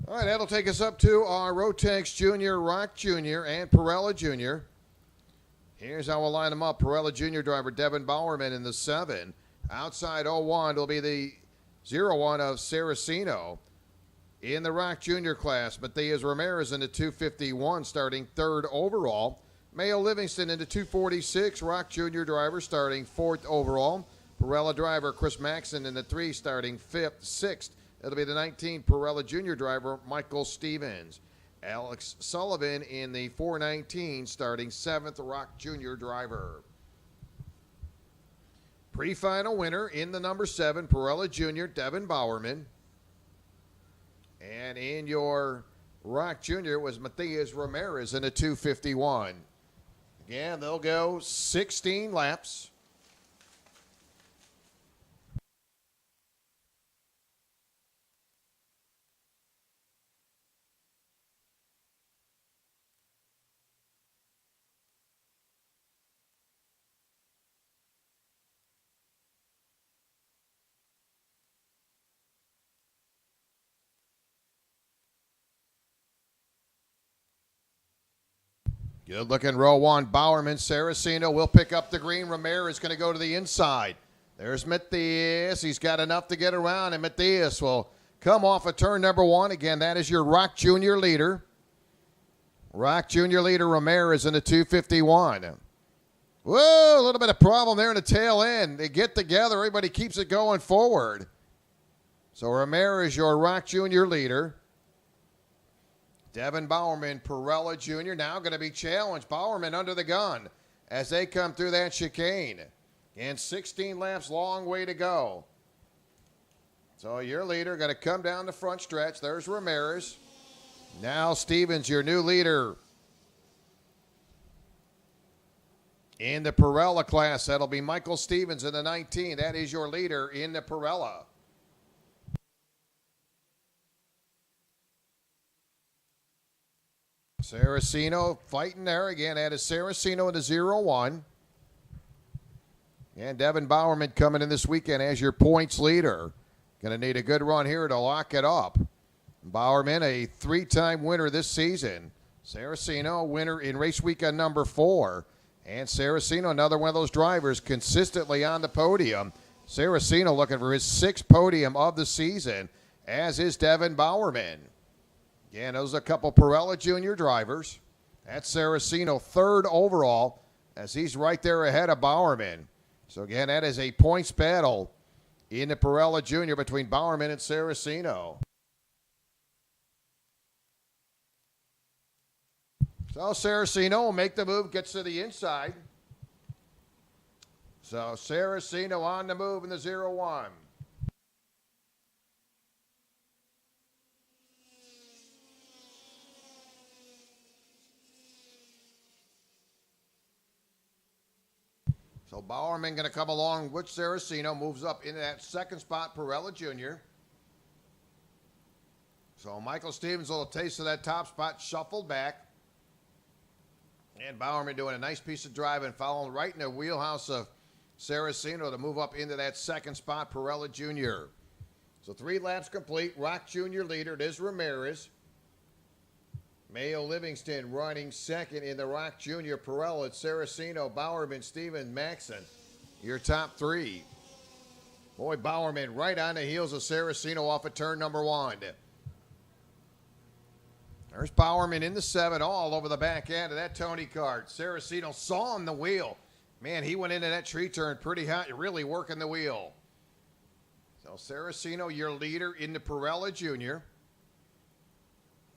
All right, that'll take us up to our Rotex Jr., Rock Jr., and Parilla Jr. Here's how we'll line them up. Parilla Jr. driver Devin Bowerman in the 7. Outside 01 will be the 01 of Saraceno. In the Rock Jr. class, Matias Ramirez in the 251, starting 3rd overall. Mayo Livingston in the 246, Rock Jr. driver starting 4th overall. Parilla driver Chris Maxson in the 3, starting 5th, 6th. It'll be the 19 Parilla Jr. driver Michael Stevens. Alex Sullivan in the 419, starting 7th, Rock Jr. driver. Pre-final winner in the number 7, Parilla Jr., Devin Bowerman. And in your Rock Jr. was Matias Ramirez in a 251. Again, they'll go 16 laps. Good looking row 1. Bowerman, Saraceno will pick up the green. Ramirez going to go to the inside. There's Matias. He's got enough to get around, and Matias will come off of turn number 1. Again, that is your Rock Jr. leader. Rock Jr. leader Ramirez in the 251. Whoa, a little bit of problem there in the tail end. They get together. Everybody keeps it going forward. So Ramirez, your Rock Jr. leader. Devin Bowerman, Parilla Jr. now going to be challenged. Bowerman under the gun as they come through that chicane. And 16 laps, long way to go. So your leader going to come down the front stretch. There's Ramirez. Now Stevens, your new leader. In the Parilla class, that'll be Michael Stevens in the 19. That is your leader in the Parilla. Saraceno fighting there again. That is Saraceno in the 0-1. And Devin Bowerman coming in this weekend as your points leader. Going to need a good run here to lock it up. Bowerman, a 3-time winner this season. Saraceno, winner in race weekend number 4. And Saraceno, another one of those drivers consistently on the podium. Saraceno looking for his 6th podium of the season, as is Devin Bowerman. Again, those are a couple Parilla Jr. drivers. That's Saraceno, 3rd overall, as he's right there ahead of Bowerman. So again, that is a points battle in the Parilla Jr. between Bowerman and Saraceno. So Saraceno will make the move, gets to the inside. So Saraceno on the move in the 0-1. So Bowerman going to come along with Saraceno, moves up into that 2nd spot, Parilla Jr. So Michael Stevens, a little taste of that top spot, shuffled back. And Bowerman doing a nice piece of driving, following right in the wheelhouse of Saraceno to move up into that 2nd spot, Parilla Jr. So 3 laps complete. Rock Jr. leader, it is Ramirez. Mayo Livingston running 2nd in the Rock Jr. Parilla, Saraceno, Bowerman, Stevens, Maxson. Your top 3. Boy, Bowerman right on the heels of Saraceno off of turn number 1. There's Bowerman in the 7 all over the back end of that Tony kart. Saraceno saw him the wheel. Man, he went into that tree turn pretty hot, really working the wheel. So Saraceno, your leader in the Parilla Jr.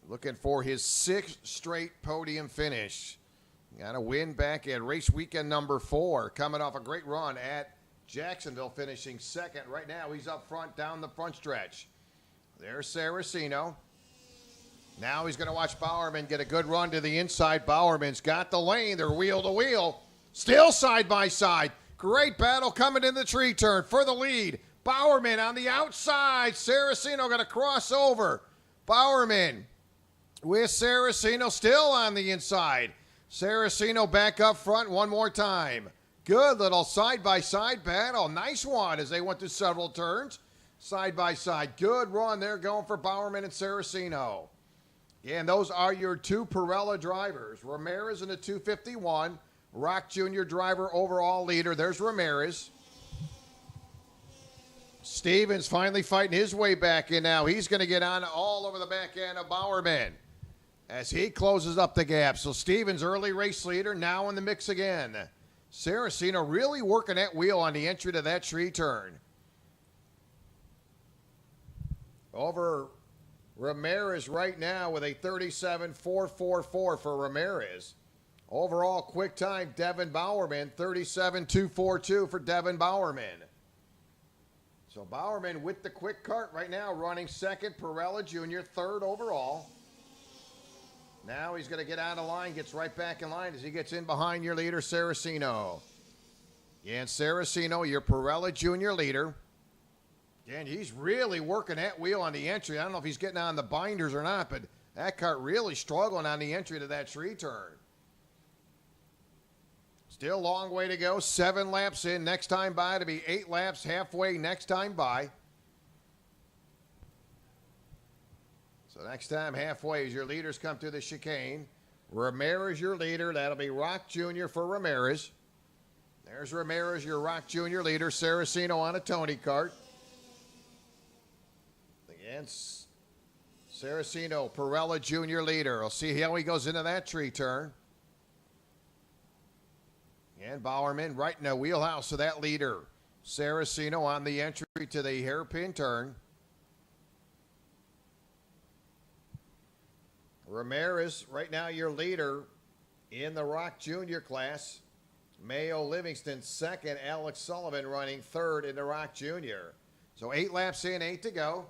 Looking for his 6th straight podium finish. Got a win back at race weekend number 4. Coming off a great run at Jacksonville, finishing 2nd. Right now, he's up front down the front stretch. There's Saraceno. Now he's going to watch Bowerman get a good run to the inside. Bowerman's got the lane. They're wheel to wheel. Still side by side. Great battle coming in the tree turn for the lead. Bowerman on the outside. Saraceno going to cross over. Bowerman with Saraceno still on the inside. Saraceno back up front one more time. Good little side-by-side battle. Nice one as they went through several turns. side by side. Good run there going for Bowerman and Saraceno. And those are your two Parilla drivers. Ramirez in the 251. Rock Jr. driver overall leader. There's Ramirez. Stevens finally fighting his way back in now. He's going to get on all over the back end of Bowerman as he closes up the gap. So Stevens, early race leader, now in the mix again. Saraceno really working that wheel on the entry to that tree turn. Over Ramirez right now with a 37.444 for Ramirez. Overall quick time, Devin Bowerman, 37.242 for Devin Bowerman. So Bowerman with the quick cart right now, running second. Parilla Jr., third overall. Now he's going to get out of line, gets right back in line as he gets in behind your leader, Saraceno. And Saraceno, your Parilla Jr. leader. And he's really working that wheel on the entry. I don't know if he's getting on the binders or not, but that cart really struggling on the entry to that tree turn. Still a long way to go. 7 laps in. Next time by to be 8 laps halfway next time by. So next time halfway as your leaders come through the chicane. Ramirez your leader. That'll be Rock Jr. for Ramirez. There's Ramirez, your Rock Jr. leader. Saraceno on a Tony cart. Against Saraceno, Parilla Jr. leader. We'll see how he goes into that tree turn. And Bowerman right in the wheelhouse of that leader. Saraceno on the entry to the hairpin turn. Ramirez right now your leader in the Rock Jr. class. Mayo Livingston second. Alex Sullivan running third in the Rock Jr. So 8 laps in, 8 to go.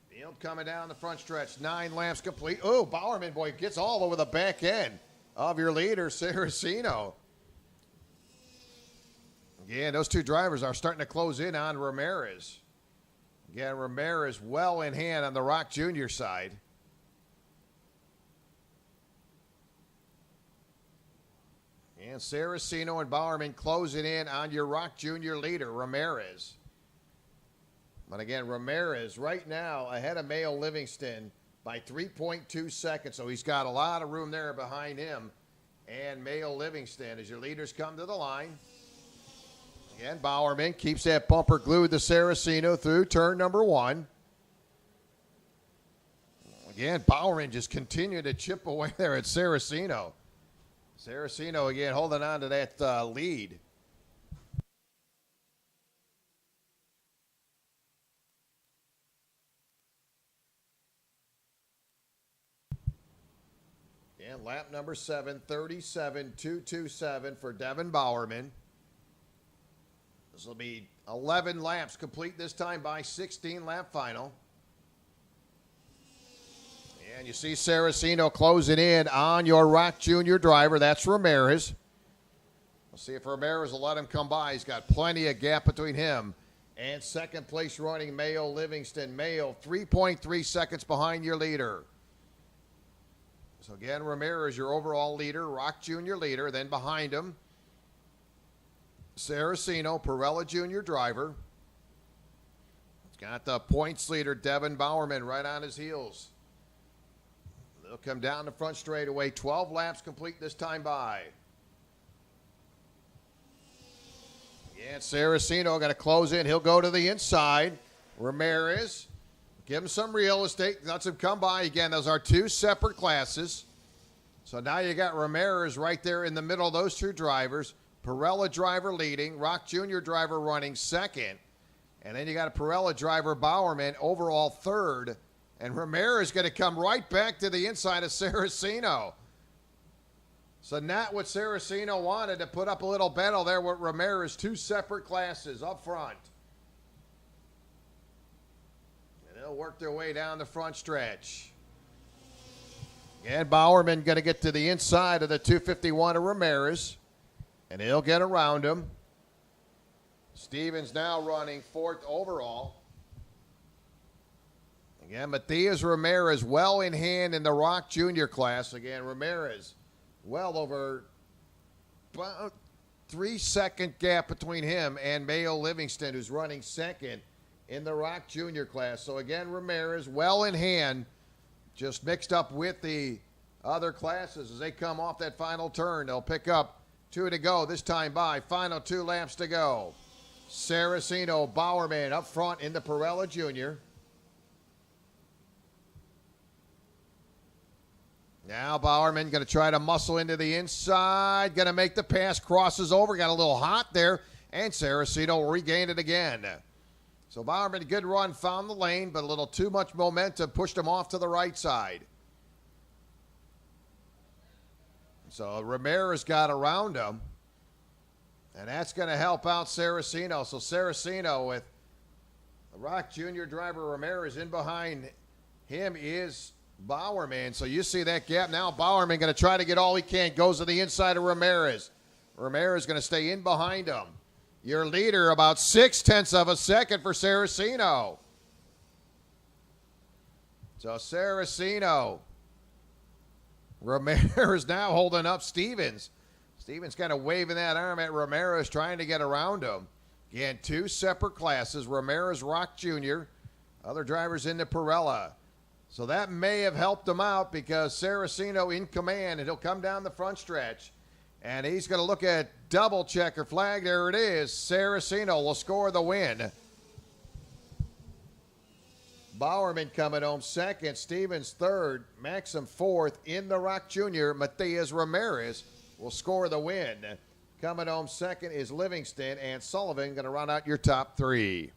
Field coming down the front stretch. 9 laps complete. Oh, Bowerman, boy, gets all over the back end of your leader, Saraceno. Again, those two drivers are starting to close in on Ramirez. Again, Ramirez well in hand on the Rock Jr. side. And Saraceno and Bowerman closing in on your Rock Jr. leader, Ramirez. But again, Ramirez right now ahead of Mayo Livingston by 3.2 seconds. So he's got a lot of room there behind him and Mayo Livingston as your leaders come to the line. Again, Bowerman keeps that bumper glued to Saraceno through turn number 1. Again, Bowerman just continued to chip away there at Saraceno. Saraceno again holding on to that lead. And lap number 7, 37.227 for Devin Bowerman. This will be 11 laps complete this time by 16-lap final. And you see Saraceno closing in on your Rock Jr. driver. That's Ramirez. We'll see if Ramirez will let him come by. He's got plenty of gap between him and second place running Mayo Livingston. Mayo 3.3 seconds behind your leader. So again, Ramirez, your overall leader, Rock Jr. leader. Then behind him, Saraceno, Parilla Jr. driver. He's got the points leader, Devin Bowerman, right on his heels. They'll come down the front straightaway. 12 laps complete this time by. Yeah, Saraceno got to close in. He'll go to the inside. Ramirez, give him some real estate. Lets him come by. Again, those are 2 separate classes. So now you got Ramirez right there in the middle of those 2 drivers. Parilla driver leading. Rock Jr. driver running second. And then you got a Parilla driver, Bowerman, overall third. And Ramirez going to come right back to the inside of Saraceno. So not what Saraceno wanted, to put up a little battle there with Ramirez. 2 separate classes up front. And they'll work their way down the front stretch. And Bowerman going to get to the inside of the 251 of Ramirez. And he'll get around him. Stevens now running 4th overall. Again, Matias Ramirez well in hand in the Rock Jr. class. Again, Ramirez well over about 3-second gap between him and Mayo Livingston, who's running second in the Rock Junior class. So again, Ramirez well in hand, just mixed up with the other classes as they come off that final turn. They'll pick up 2 to go this time by. Final 2 laps to go. Saraceno, Bowerman up front in the Parilla Junior. Now Bowerman going to try to muscle into the inside. Going to make the pass. Crosses over. Got a little hot there. And Saraceno will regain it again. So Bowerman, good run. Found the lane, but a little too much momentum. Pushed him off to the right side. So Ramirez got around him. And that's going to help out Saraceno. So Saraceno with the Rock Junior driver Ramirez in behind him is Bowerman. So you see that gap now. Bowerman going to try to get all he can. Goes to the inside of Ramirez. Ramirez going to stay in behind him. Your leader about 0.6 of a second for Saraceno. So Saraceno. Ramirez now holding up Stevens. Stevens kind of waving that arm at Ramirez, trying to get around him. Again, 2 separate classes. Ramirez, Rock Jr., other drivers in the Parilla. So that may have helped him out because Saraceno in command, and he'll come down the front stretch. And he's going to look at double checker flag. There it is. Saraceno will score the win. Bowerman coming home second. Stevens third. Maxim fourth. In the Rock Jr., Matias Ramirez will score the win. Coming home second is Livingston, and Sullivan going to run out your top 3.